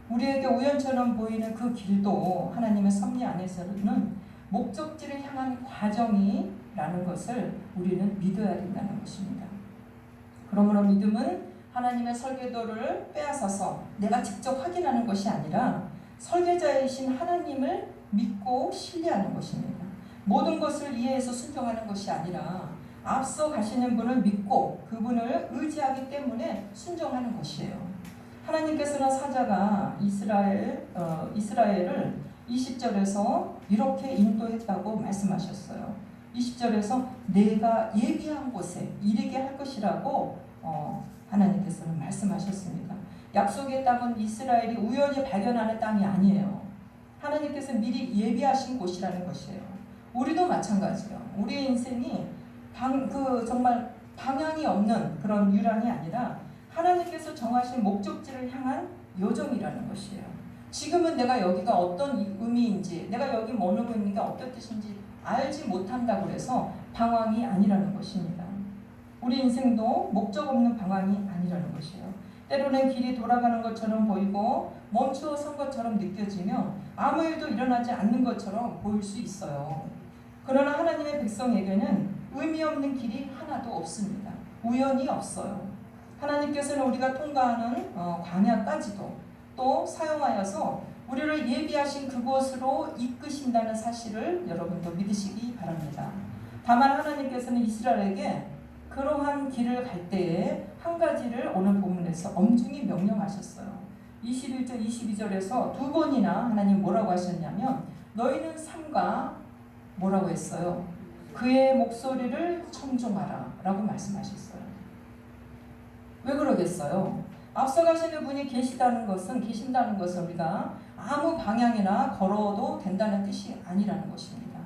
우리에게 우연처럼 보이는 그 길도 하나님의 섭리 안에서는 목적지를 향한 과정이라는 것을 우리는 믿어야 된다는 것입니다. 그러므로 믿음은 하나님의 설계도를 빼앗아서 내가 직접 확인하는 것이 아니라 설계자이신 하나님을 믿고 신뢰하는 것입니다. 모든 것을 이해해서 순종하는 것이 아니라 앞서 가시는 분을 믿고 그분을 의지하기 때문에 순종하는 것이에요. 하나님께서는 사자가 이스라엘을 20절에서 이렇게 인도했다고 말씀하셨어요. 20절에서 내가 예비한 곳에 이르게 할 것이라고 하나님께서는 말씀하셨습니다. 약속의 땅은 이스라엘이 우연히 발견하는 땅이 아니에요. 하나님께서 미리 예비하신 곳이라는 것이에요. 우리도 마찬가지예요. 우리의 인생이 정말 방향이 없는 그런 유랑이 아니라 하나님께서 정하신 목적지를 향한 요정이라는 것이에요. 지금은 내가 여기가 어떤 의미인지, 내가 여기 머물고 있는 게 어떤 뜻인지 알지 못한다고 해서 방황이 아니라는 것입니다. 우리 인생도 목적 없는 방황이 아니라는 것이에요. 때로는 길이 돌아가는 것처럼 보이고 멈추어 선 것처럼 느껴지며 아무 일도 일어나지 않는 것처럼 보일 수 있어요. 그러나 하나님의 백성에게는 의미 없는 길이 하나도 없습니다. 우연이 없어요. 하나님께서는 우리가 통과하는 광야까지도 또 사용하여서 우리를 예비하신 그곳으로 이끄신다는 사실을 여러분도 믿으시기 바랍니다. 다만 하나님께서는 이스라엘에게 그러한 길을 갈 때에 한 가지를 오늘 본문에서 엄중히 명령하셨어요. 21절 22절에서 두 번이나 하나님 뭐라고 하셨냐면 너희는 삼가 뭐라고 했어요? 그의 목소리를 청종하라 라고 말씀하셨어요. 왜 그러겠어요? 앞서가시는 분이 계신다는 것은 우리가 아무 방향이나 걸어도 된다는 뜻이 아니라는 것입니다.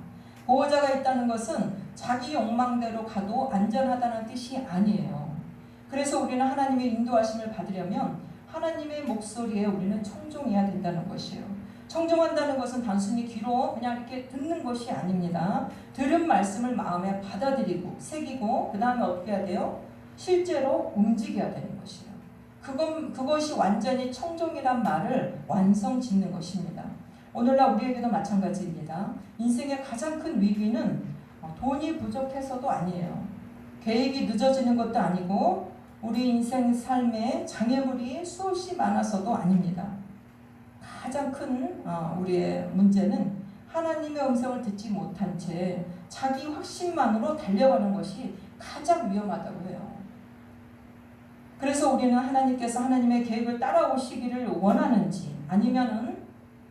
보호자가 있다는 것은 자기 욕망대로 가도 안전하다는 뜻이 아니에요. 그래서 우리는 하나님의 인도하심을 받으려면 하나님의 목소리에 우리는 청종해야 된다는 것이에요. 청종한다는 것은 단순히 귀로 그냥 이렇게 듣는 것이 아닙니다. 들은 말씀을 마음에 받아들이고 새기고 그 다음에 어떻게 해야 돼요? 실제로 움직여야 되는 것이에요. 그것이 완전히 청종이란 말을 완성 짓는 것입니다. 오늘날 우리에게도 마찬가지입니다. 인생의 가장 큰 위기는 돈이 부족해서도 아니에요. 계획이 늦어지는 것도 아니고 우리 인생 삶에 장애물이 수없이 많아서도 아닙니다. 가장 큰 우리의 문제는 하나님의 음성을 듣지 못한 채 자기 확신만으로 달려가는 것이 가장 위험하다고 해요. 그래서 우리는 하나님께서 하나님의 계획을 따라오시기를 원하는지 아니면은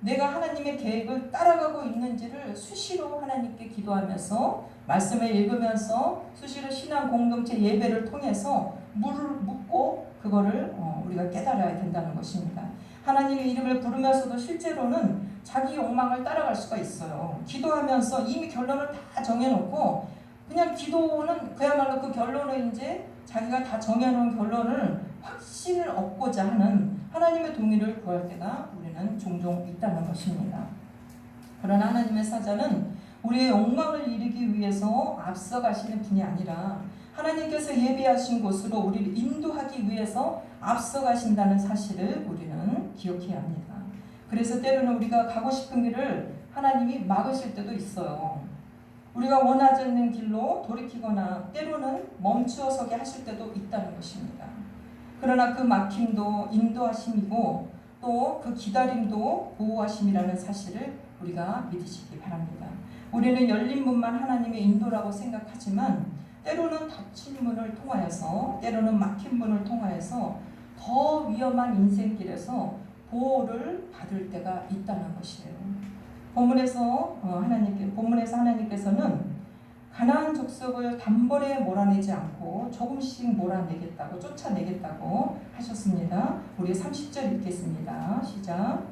내가 하나님의 계획을 따라가고 있는지를 수시로 하나님께 기도하면서 말씀을 읽으면서 수시로 신앙 공동체 예배를 통해서 묻고 그거를 우리가 깨달아야 된다는 것입니다. 하나님의 이름을 부르면서도 실제로는 자기 욕망을 따라갈 수가 있어요. 기도하면서 이미 결론을 다 정해놓고 그냥 기도는 그야말로 그 결론을 이제 자기가 다 정해놓은 결론을 확신을 얻고자 하는 하나님의 동의를 구할 때가 우리는 종종 있다는 것입니다. 그러나 하나님의 사자는 우리의 욕망을 이루기 위해서 앞서가시는 분이 아니라 하나님께서 예비하신 곳으로 우리를 인도하기 위해서 앞서가신다는 사실을 우리는 기억해야 합니다. 그래서 때로는 우리가 가고 싶은 길을 하나님이 막으실 때도 있어요. 우리가 원하지 않는 길로 돌이키거나 때로는 멈추어 서게 하실 때도 있다는 것입니다. 그러나 그 막힘도 인도하심이고 또 그 기다림도 보호하심이라는 사실을 우리가 믿으시기 바랍니다. 우리는 열린 문만 하나님의 인도라고 생각하지만 때로는 닫힌 문을 통하여서 때로는 막힌 문을 통하여서 더 위험한 인생길에서 보호를 받을 때가 있다는 것이에요. 본문에서 하나님께서는 가나안 족속을 단번에 몰아내지 않고 조금씩 몰아내겠다고 쫓아내겠다고 하셨습니다. 우리 30절 읽겠습니다. 시작.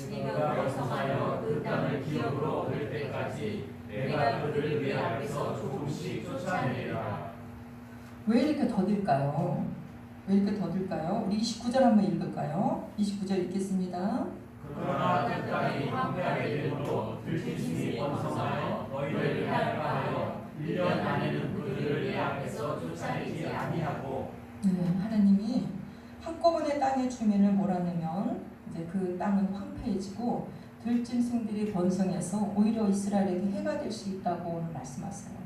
내가 번성하여 그 땅을 기업으로 얻을 때까지 내가 그를 내 앞에서 조금씩 쫓아내리라. 왜 이렇게 더딜까요? 왜 이렇게 더딜까요? 우리 29절 한번 읽을까요? 29절 읽겠습니다. 그러나 그 땅이 황폐하게 되므로 들짐승이 번성하여 너희를 해할까하여 1년 안에는 그들을 내 앞에서 쫓아내지 아니하고. 하나님이 한꺼번에 땅의 주민을 몰아내면 이제 그 땅은 황폐해지고 들짐승들이 번성해서 오히려 이스라엘에게 해가 될 수 있다고 오늘 말씀하세요.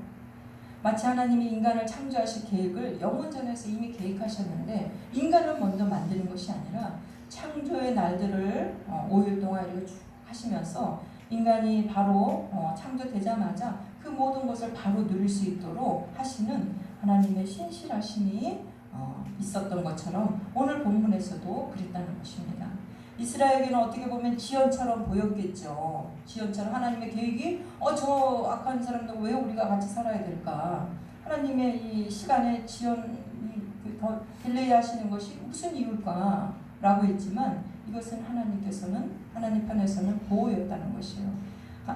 마치 하나님이 인간을 창조하실 계획을 영원전에서 이미 계획하셨는데 인간을 먼저 만드는 것이 아니라 창조의 날들을 5일 동안 이렇게 쭉 하시면서 인간이 바로 창조되자마자 그 모든 것을 바로 누릴 수 있도록 하시는 하나님의 신실하심이 있었던 것처럼 오늘 본문에서도 그랬다는 것입니다. 이스라엘에게는 어떻게 보면 지연처럼 보였겠죠. 지연처럼 하나님의 계획이 저 악한 사람들 왜 우리가 같이 살아야 될까? 하나님의 이 시간에 지연이 더 딜레이 하시는 것이 무슨 이유일까? 라고 했지만 이것은 하나님 편에서는 보호였다는 것이에요.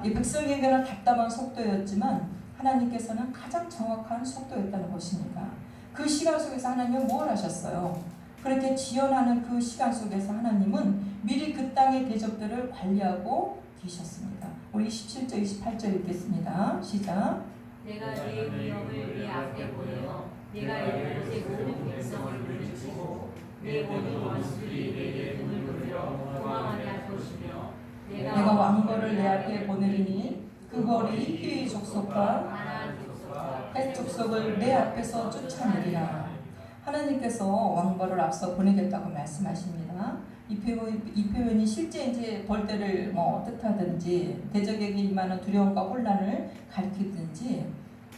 이 백성에게는 답답한 속도였지만 하나님께서는 가장 정확한 속도였다는 것입니다. 그 시간 속에서 하나님은 뭘 하셨어요? 그렇게 지연하는 그 시간 속에서 하나님은 미리 그 땅의 대적들을 관리하고 계셨습니다. 우리 27절, 28절 읽겠습니다. 시작. 내가 내 명을 내 앞에 보내어 내가 이곳의 모든 백성을 물리치고 내 모든 원수들이 내게 눈을 돌려 도망하게 할 것이며 내가 왕거를 내 앞에 보내리니 그 거리 히위 족속과 가나안 족속과 헷 족속을 내 앞에서 쫓아내리라. 하나님께서 왕벌을 앞서 보내겠다고 말씀하십니다. 이 표현이 실제 이제 벌떼를 뜻하든지 대적에게 임하는 두려움과 혼란을 가리키든지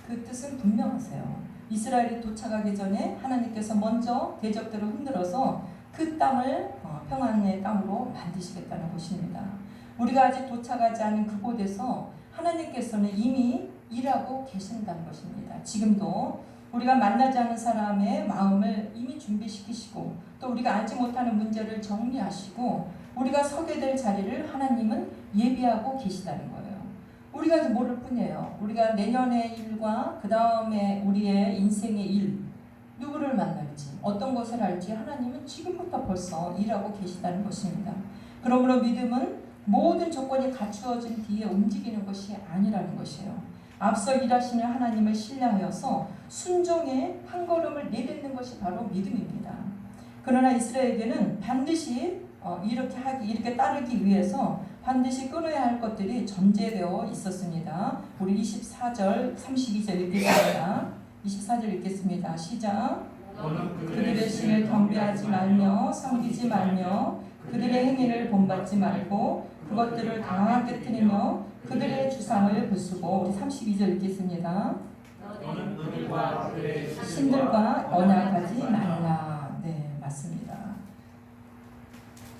그 뜻은 분명하세요. 이스라엘이 도착하기 전에 하나님께서 먼저 대적들을 흔들어서 그 땅을 평안의 땅으로 만드시겠다는 것입니다. 우리가 아직 도착하지 않은 그곳에서 하나님께서는 이미 일하고 계신다는 것입니다. 지금도 우리가 만나지 않은 사람의 마음을 이미 준비시키시고 또 우리가 알지 못하는 문제를 정리하시고 우리가 서게 될 자리를 하나님은 예비하고 계시다는 거예요. 우리가 모를 뿐이에요. 우리가 내년의 일과 그 다음에 우리의 인생의 일, 누구를 만날지 어떤 것을 할지 하나님은 지금부터 벌써 일하고 계시다는 것입니다. 그러므로 믿음은 모든 조건이 갖추어진 뒤에 움직이는 것이 아니라는 것이에요. 앞서 일하시는 하나님을 신뢰하여서 순종의 한 걸음을 내딛는 것이 바로 믿음입니다. 그러나 이스라엘에게는 반드시 이렇게 따르기 위해서 반드시 끊어야 할 것들이 전제되어 있었습니다. 우리 24절, 32절 읽겠습니다. 24절 읽겠습니다. 시작. 그들의 신을 경배하지 말며 섬기지 말며 그들의 행위를 본받지 말고 그것들을 다 깨뜨리며 그들의 주상을 부수고 우리 32절 읽겠습니다. 너는 그들과 그들의 신들과 언약하지 말라. 네. 맞습니다.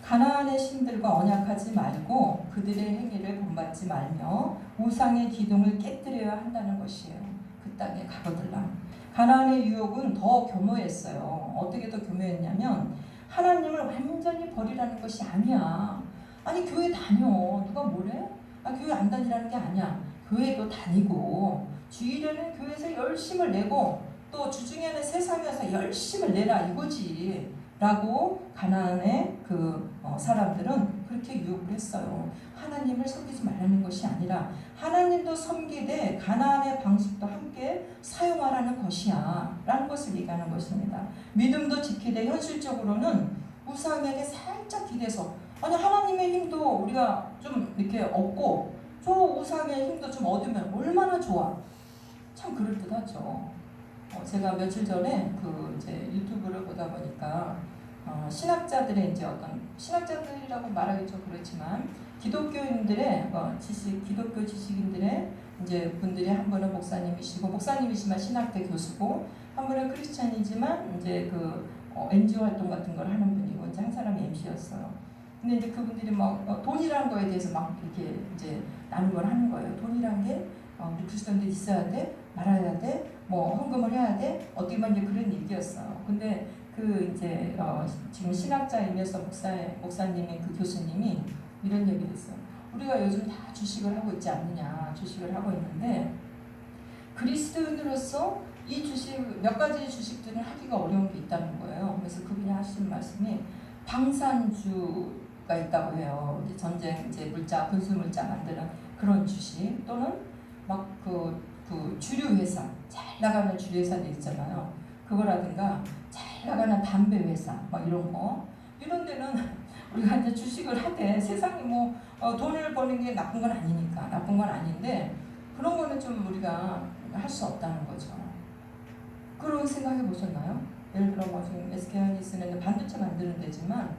가나안의 신들과 언약하지 말고 그들의 행위를 본받지 말며 우상의 기둥을 깨뜨려야 한다는 것이에요. 그 땅에 가거들라. 가나안의 유혹은 더 교묘했어요. 어떻게 더 교묘했냐면 하나님을 완전히 버리라는 것이 아니야. 아니 교회 다녀. 누가 뭐래? 교회 안 다니라는 게 아니야. 교회도 다니고 주일에는 교회에서 열심을 내고 또 주중에는 세상에서 열심을 내라 이거지 라고 가나안의 사람들은 그렇게 유혹을 했어요. 하나님을 섬기지 말라는 것이 아니라 하나님도 섬기되 가나안의 방식도 함께 사용하라는 것이야 라는 것을 얘기하는 것입니다. 믿음도 지키되 현실적으로는 우상에게 살짝 기대서 아니 하나님의 힘도 우리가 좀 이렇게 얻고 저 우상의 힘도 좀 얻으면 얼마나 좋아. 참 그럴듯하죠. 제가 며칠 전에 이제 유튜브를 보다 보니까 신학자들의 이제 어떤 신학자들이라고 말하기 좀 그렇지만 기독교인들의 기독교 지식인들의 이제 분들이 한 분은 목사님이시지만 신학대 교수고 한 분은 크리스찬이지만 이제 NGO 활동 같은 걸 하는 분이고 이제 한 사람이 MC였어요. 근데 이제 그분들이 막 돈이라는 거에 대해서 막 이렇게 이제 나누걸 하는 거예요. 돈이란 게 우리 그리스도인들이 있어야 돼, 말아야 돼, 뭐 헌금을 해야 돼, 어떻게 보면 이제 그런 얘기였어요. 근데 이제 지금 신학자 임혜서 목사님이 교수님이 이런 얘기를 했어요. 우리가 요즘 다 주식을 하고 있지 않느냐, 주식을 하고 있는데 그리스도인으로서 이 주식 몇 가지 주식들은 하기가 어려운 게 있다는 거예요. 그래서 그분이 하시는 말씀이 방산주가 있다고 해요. 전쟁 이제 물자, 군수 물자 만드는 그런 주식 또는 막 주류 회사, 잘 나가는 주류 회사들 있잖아요. 그거라든가 잘 나가는 담배 회사, 막 이런 거. 이런 데는 우리가 이제 주식을 하되 세상에 뭐 돈을 버는 게 나쁜 건 아니니까 나쁜 건 아닌데 그런 거는 좀 우리가 할 수 없다는 거죠. 그런 생각해 보셨나요? 예를 들어 뭐 지금 SK하이닉스는 반도체 만드는 데지만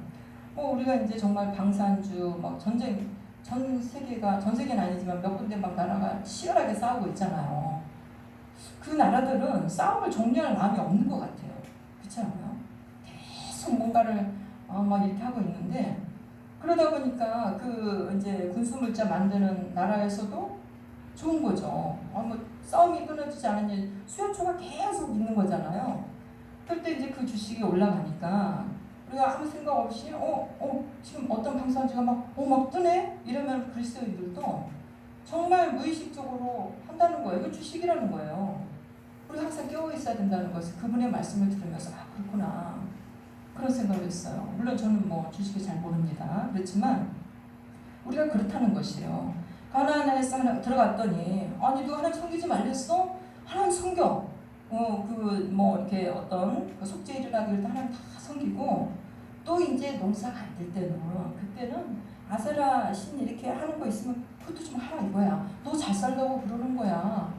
뭐 우리가 이제 정말 방산주 막 전 세계는 아니지만 몇 군데 막 나라가 치열하게 싸우고 있잖아요. 그 나라들은 싸움을 종료할 마음이 없는 것 같아요. 그렇지 않아요? 계속 뭔가를 막 이렇게 하고 있는데 그러다 보니까 이제 군수물자 만드는 나라에서도 좋은 거죠. 뭐 싸움이 끊어지지 않은 수요처가 계속 있는 거잖아요. 그때 이제 그 주식이 올라가니까 우리가 아무 생각 없이 지금 어떤 방산주가 막 뜨네? 이러면 그리스도인들도 정말 무의식적으로 한다는 거예요. 이거 주식이라는 거예요. 우리가 항상 깨어 있어야 된다는 것을 그분의 말씀을 들으면서 그렇구나 그런 생각을 했어요. 물론 저는 뭐 주식을 잘 모릅니다. 그렇지만 우리가 그렇다는 것이에요. 가나안에 들어갔더니 아니 누가 하나님 섬기지 말랬어? 하나님 섬겨. 뭐 이렇게 어떤 속죄 일이라고 할 때 하나님 다 섬기고 또 이제 농사가 안 될 때는 그때는 아세라 신 이렇게 하는 거 있으면 그것도 좀 하라 이거야. 너 잘 살려고 그러는 거야.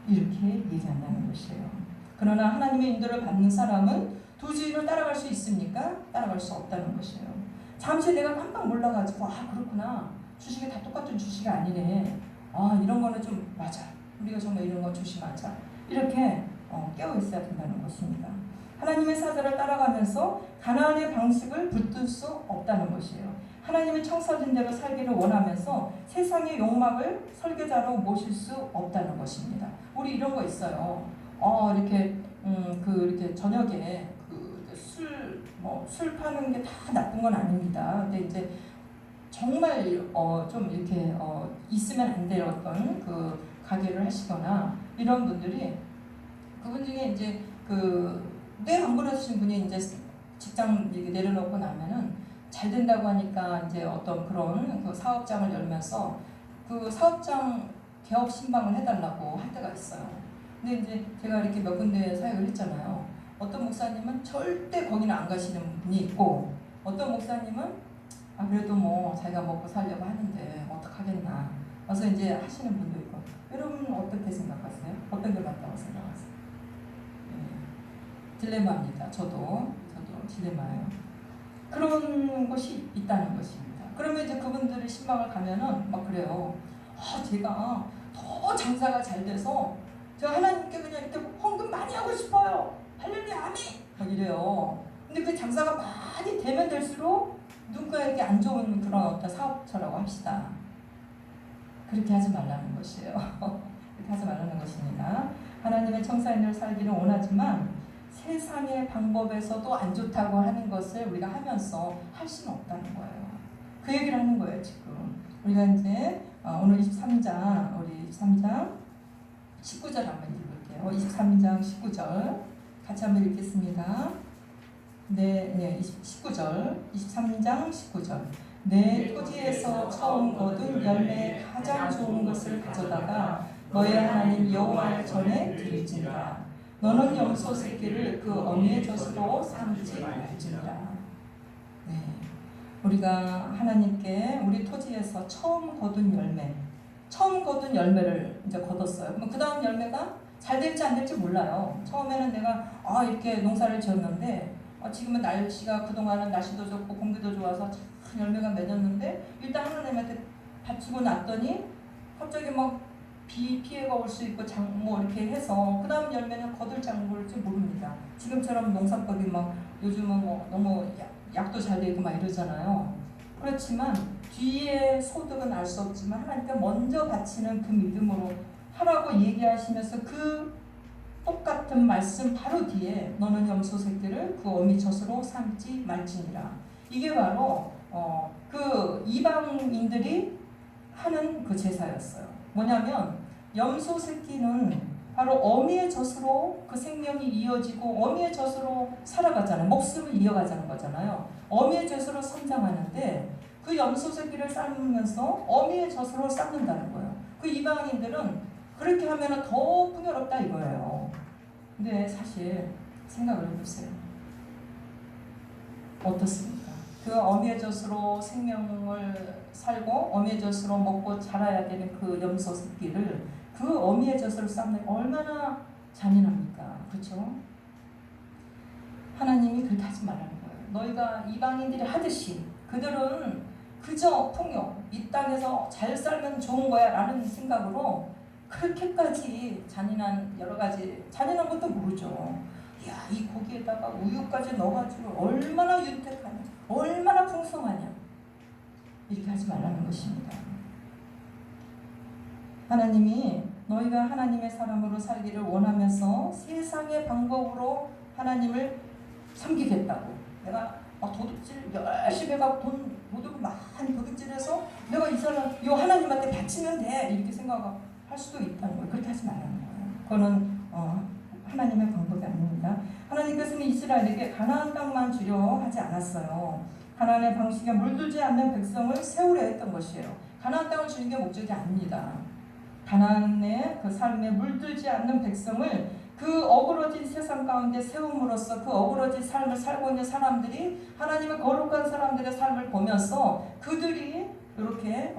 이렇게 얘기한다는 것이에요. 그러나 하나님의 인도를 받는 사람은 도주의를 따라갈 수 있습니까? 따라갈 수 없다는 것이에요. 잠시 내가 깜빡 몰라가지고 그렇구나. 주식이 다 똑같은 주식이 아니네. 이런 거는 좀 맞아. 우리가 정말 이런 거 조심하자. 이렇게 깨어 있어야 된다는 것입니다. 하나님의 사자를 따라가면서 가나안의 방식을 붙들 수 없다는 것이에요. 하나님의 청사진 대로 살기를 원하면서 세상의 욕망을 설계자로 모실 수 없다는 것입니다. 우리 이런 거 있어요. 이렇게 이렇게 저녁에 술 파는 게 다 나쁜 건 아닙니다. 근데 이제 정말 좀 이렇게 있으면 안 될 어떤 가게를 하시거나 이런 분들이 그분 중에 이제 뇌 안 부러지신 분이 이제 직장 내려놓고 나면은 잘 된다고 하니까 이제 어떤 그런 사업장을 열면서 사업장 개업 신방을 해달라고 할 때가 있어요. 근데 이제 제가 이렇게 몇 군데 사역을 했잖아요. 어떤 목사님은 절대 거기는 안 가시는 분이 있고 어떤 목사님은 그래도 뭐 자기가 먹고 살려고 하는데 어떡하겠나 와서 이제 하시는 분도 있고 여러분은 어떻게 생각하세요? 어떤 게 맞다고 생각하세요? 딜레마입니다. 저도 딜레마예요. 그런 것이 있다는 것입니다. 그러면 이제 그분들의 신방을 가면은 막 그래요. 제가 더 장사가 잘 돼서 제가 하나님께 그냥 이렇게 헌금 많이 하고 싶어요. 할렐루야 아멘. 막 이래요. 근데 그 장사가 많이 되면 될수록 누군가에게 안 좋은 그런 어떤 사업처라고 합시다. 그렇게 하지 말라는 것이에요. 그렇게 하지 말라는 것입니다. 하나님의 청사인으로 살기를 원하지만 세상의 방법에서도 안 좋다고 하는 것을 우리가 하면서 할 수는 없다는 거예요. 그 얘기를 하는 거예요, 지금. 우리가 이제 오늘 23장, 우리 23장 19절 한번 읽을게요. 23장 19절 같이 한번 읽겠습니다. 네, 19절, 23장 19절. 내 토지에서 처음 거둔 열매의 가장 좋은 것을 가져다가 너의 하나님 여호와의 전에 드릴지니라. 너는 염소 새끼를 그 어미의 젖으로 삼지 말지니라. 네, 우리가 하나님께 우리 토지에서 처음 거둔 열매를 이제 거뒀어요. 그럼 그 다음 열매가 잘 될지 안 될지 몰라요. 처음에는 내가 이렇게 농사를 지었는데 지금은 날씨가 그동안은 날씨도 좋고 공기도 좋아서 참 열매가 맺었는데 일단 하나님한테 바치고 났더니 갑자기 막 피해가 올 수 있고 뭐 이렇게 해서 그 다음 열매는 거둘지 안 거둘지 모릅니다. 지금처럼 농사법이 막 요즘은 뭐 너무 약도 잘 되고 막 이러잖아요. 그렇지만 뒤에 소득은 알 수 없지만 하나님께 먼저 바치는 그 믿음으로 하라고 얘기하시면서 그 똑같은 말씀 바로 뒤에 너는 염소 새끼를 그 어미 젖으로 삼지 말지니라. 이게 바로 그 이방인들이 하는 그 제사였어요. 뭐냐면 염소 새끼는 바로 어미의 젖으로 그 생명이 이어지고 어미의 젖으로 살아가잖아요. 목숨을 이어가자는 거잖아요. 어미의 젖으로 성장하는데 그 염소 새끼를 삶으면서 어미의 젖으로 삶는다는 거예요. 그 이방인들은 그렇게 하면 더 풍요롭다 이거예요. 근데 사실 생각을 해보세요. 어떻습니까? 그 어미의 젖으로 생명을 살고 어미의 젖으로 먹고 자라야 되는 그 염소 새끼를 그 어미의 젖으로 삶는 얼마나 잔인합니까? 그렇죠? 하나님이 그렇게 하지 말라는 거예요. 너희가 이방인들이 하듯이 그들은 그저 풍요, 이 땅에서 잘 살면 좋은 거야 라는 생각으로 그렇게까지 잔인한 여러 가지 잔인한 것도 모르죠. 야, 이 고기에다가 우유까지 넣어가지고 얼마나 윤택하냐, 얼마나 풍성하냐 이렇게 하지 말라는 것입니다. 하나님이 너희가 하나님의 사람으로 살기를 원하면서 세상의 방법으로 하나님을 섬기겠다고 내가 도둑질 열심히 해가지고 돈 모두 많이 도둑질해서 내가 이 사람 요 하나님한테 바치면 돼 이렇게 생각할 수도 있다는 거예요. 그렇게 하지 말라는 거예요. 그거는 하나님의 방법이 아닙니다. 하나님께서는 이스라엘에게 가나안 땅만 주려 하지 않았어요. 가나안의 방식에 물들지 않는 백성을 세우려 했던 것이에요. 가나안 땅을 주는 게 목적이 아닙니다. 가나안의 그 삶에 물들지 않는 백성을 그 어그러진 세상 가운데 세움으로써 그 어그러진 삶을 살고 있는 사람들이 하나님의 거룩한 사람들의 삶을 보면서 그들이 이렇게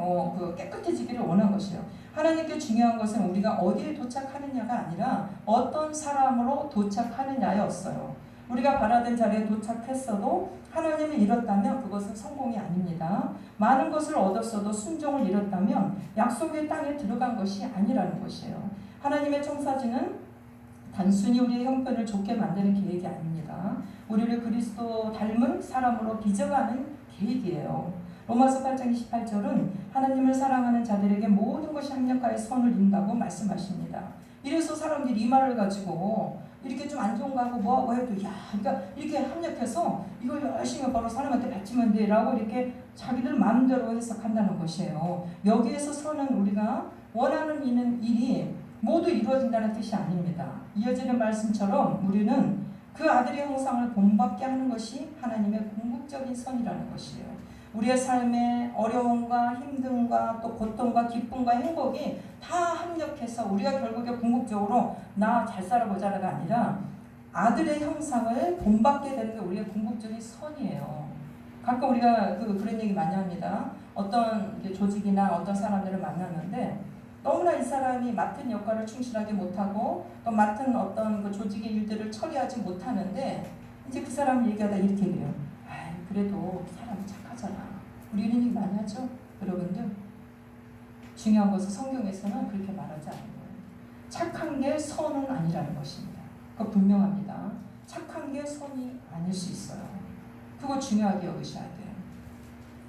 깨끗해지기를 원한 것이에요. 하나님께 중요한 것은 우리가 어디에 도착하느냐가 아니라 어떤 사람으로 도착하느냐였어요. 우리가 바라던 자리에 도착했어도 하나님을 잃었다면 그것은 성공이 아닙니다. 많은 것을 얻었어도 순종을 잃었다면 약속의 땅에 들어간 것이 아니라는 것이에요. 하나님의 청사진은 단순히 우리의 형편을 좋게 만드는 계획이 아닙니다. 우리를 그리스도 닮은 사람으로 빚어가는 계획이에요. 로마서 8장 28절은 하나님을 사랑하는 자들에게 모든 것이 합력하여 선을 이룬다고 말씀하십니다. 이래서 사람들이 이 말을 가지고 이렇게 좀 안 좋은 거 하고 뭐하고 해도 그러니까 이렇게 합력해서 이걸 열심히 벌어 사람한테 바치면 돼 라고 이렇게 자기들 마음대로 해석한다는 것이에요. 여기에서 선은 우리가 원하는 일이 모두 이루어진다는 뜻이 아닙니다. 이어지는 말씀처럼 우리는 그 아들의 형상을 본받게 하는 것이 하나님의 궁극적인 선이라는 것이에요. 우리의 삶의 어려움과 힘듦과 또 고통과 기쁨과 행복이 다 합력해서 우리가 결국에 궁극적으로 나 잘 살아보자가 아니라 아들의 형상을 본받게 되는 게 우리의 궁극적인 선이에요. 가끔 우리가 그런 얘기 많이 합니다. 어떤 조직이나 어떤 사람들을 만났는데 너무나 이 사람이 맡은 역할을 충실하게 못하고 또 맡은 어떤 그 조직의 일들을 처리하지 못하는데 이제 그 사람 얘기하다 이렇게 얘기해요. 그래도 사람이 착하잖아. 우리 이런 얘기 많이 하죠? 여러분들 중요한 것은 성경에서는 그렇게 말하지 않는 거예요. 착한 게 선은 아니라는 것입니다. 그거 분명합니다. 착한 게 선이 아닐 수 있어요. 그거 중요하게 여기셔야 돼요.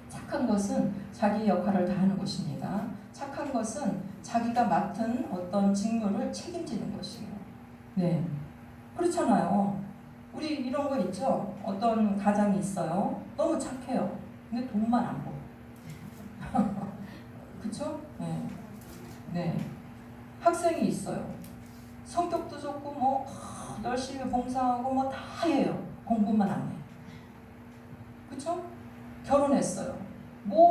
착한 것은 자기 역할을 다하는 것입니다. 착한 것은 자기가 맡은 어떤 직무를 책임지는 것이에요. 네, 그렇잖아요. 우리 이런 거 있죠? 어떤 가장이 있어요. 너무 착해요. 근데 돈만 안 벌어. 그쵸? 네. 네. 학생이 있어요. 성격도 좋고 뭐 열심히 봉사하고 뭐 다 해요. 공부만 안 해. 그쵸? 결혼했어요. 뭐